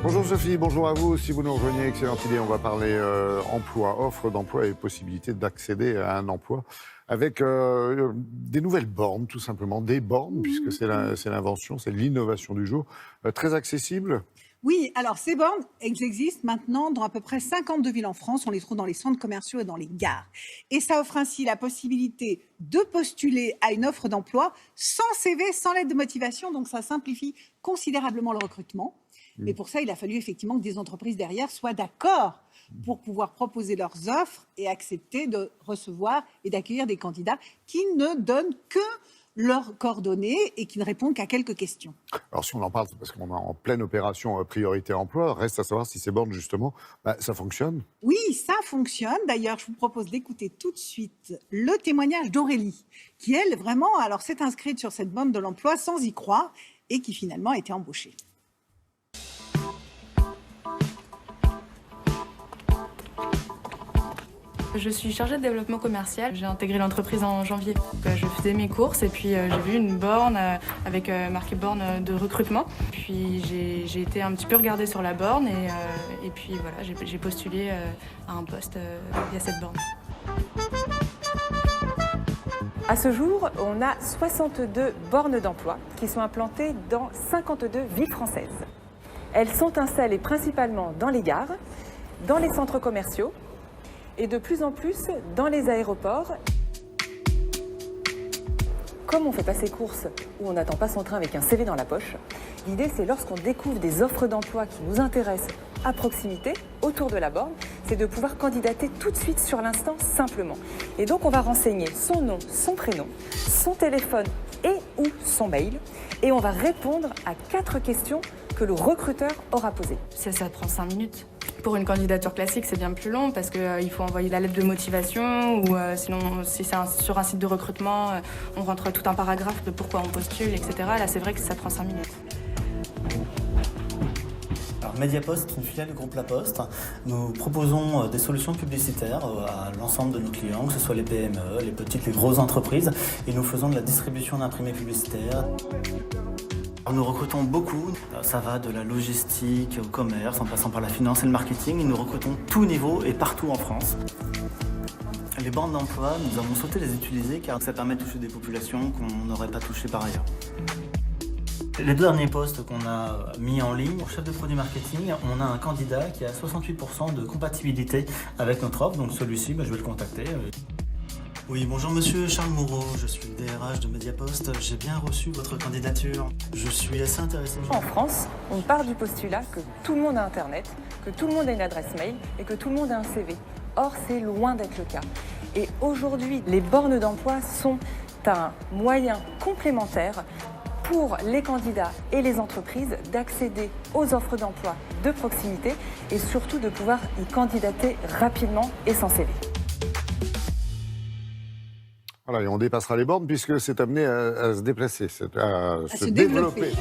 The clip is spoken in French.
Bonjour Sophie, bonjour à vous. Si vous nous rejoignez, excellente idée. On va parler emploi, offre d'emploi et possibilité d'accéder à un emploi avec des nouvelles bornes, tout simplement. Des bornes, puisque c'est l'invention, c'est l'innovation du jour. Très accessible. Oui, alors ces bornes, elles existent maintenant dans à peu près 52 villes en France. On les trouve dans les centres commerciaux et dans les gares. Et ça offre ainsi la possibilité de postuler à une offre d'emploi sans CV, sans lettre de motivation. Donc ça simplifie considérablement le recrutement. Mais pour ça, il a fallu effectivement que des entreprises derrière soient d'accord pour pouvoir proposer leurs offres et accepter de recevoir et d'accueillir des candidats qui ne donnent que leurs coordonnées et qui ne répondent qu'à quelques questions. Alors si on en parle, c'est parce qu'on est en pleine opération priorité emploi. Reste à savoir si ces bornes, justement, ça fonctionne. Oui, ça fonctionne. D'ailleurs, je vous propose d'écouter tout de suite le témoignage d'Aurélie, qui, elle, vraiment, alors s'est inscrite sur cette borne de l'emploi sans y croire et qui finalement a été embauchée. Je suis chargée de développement commercial. J'ai intégré l'entreprise en janvier. Je faisais mes courses et puis j'ai vu une borne avec marqué borne de recrutement. Puis j'ai été un petit peu regarder sur la borne et puis voilà, j'ai postulé à un poste via cette borne. À ce jour, on a 62 bornes d'emploi qui sont implantées dans 52 villes françaises. Elles sont installées principalement dans les gares, dans les centres commerciaux, et de plus en plus dans les aéroports. Comme on fait pas ses courses où on n'attend pas son train avec un CV dans la poche, l'idée c'est lorsqu'on découvre des offres d'emploi qui nous intéressent à proximité, autour de la borne, c'est de pouvoir candidater tout de suite sur l'instant simplement. Et donc on va renseigner son nom, son prénom, son téléphone et ou son mail et on va répondre à 4 questions que le recruteur aura posées. Ça prend 5 minutes. Pour une candidature classique, c'est bien plus long parce qu'il faut envoyer la lettre de motivation ou sinon, si c'est sur un site de recrutement, on rentre tout un paragraphe de pourquoi on postule, etc. Là, c'est vrai que ça prend 5 minutes. Alors, Mediapost est une filiale du groupe La Poste. Nous proposons des solutions publicitaires à l'ensemble de nos clients, que ce soit les PME, les petites, les grosses entreprises, et nous faisons de la distribution d'imprimés publicitaires. Nous recrutons beaucoup, ça va de la logistique au commerce, en passant par la finance et le marketing, et nous recrutons tout niveau et partout en France. Les bornes d'emploi, nous avons souhaité les utiliser car ça permet de toucher des populations qu'on n'aurait pas touchées par ailleurs. Les deux derniers postes qu'on a mis en ligne, pour chef de produit marketing, on a un candidat qui a 68% de compatibilité avec notre offre, donc celui-ci, je vais le contacter. Oui, bonjour monsieur Charles Moreau, je suis le DRH de Mediapost. J'ai bien reçu votre candidature. Je suis assez intéressé. En France, on part du postulat que tout le monde a Internet, que tout le monde a une adresse mail et que tout le monde a un CV. Or, c'est loin d'être le cas. Et aujourd'hui, les bornes d'emploi sont un moyen complémentaire pour les candidats et les entreprises d'accéder aux offres d'emploi de proximité et surtout de pouvoir y candidater rapidement et sans CV. Voilà, et on dépassera les bornes puisque c'est amené à se déplacer, à se développer. développer.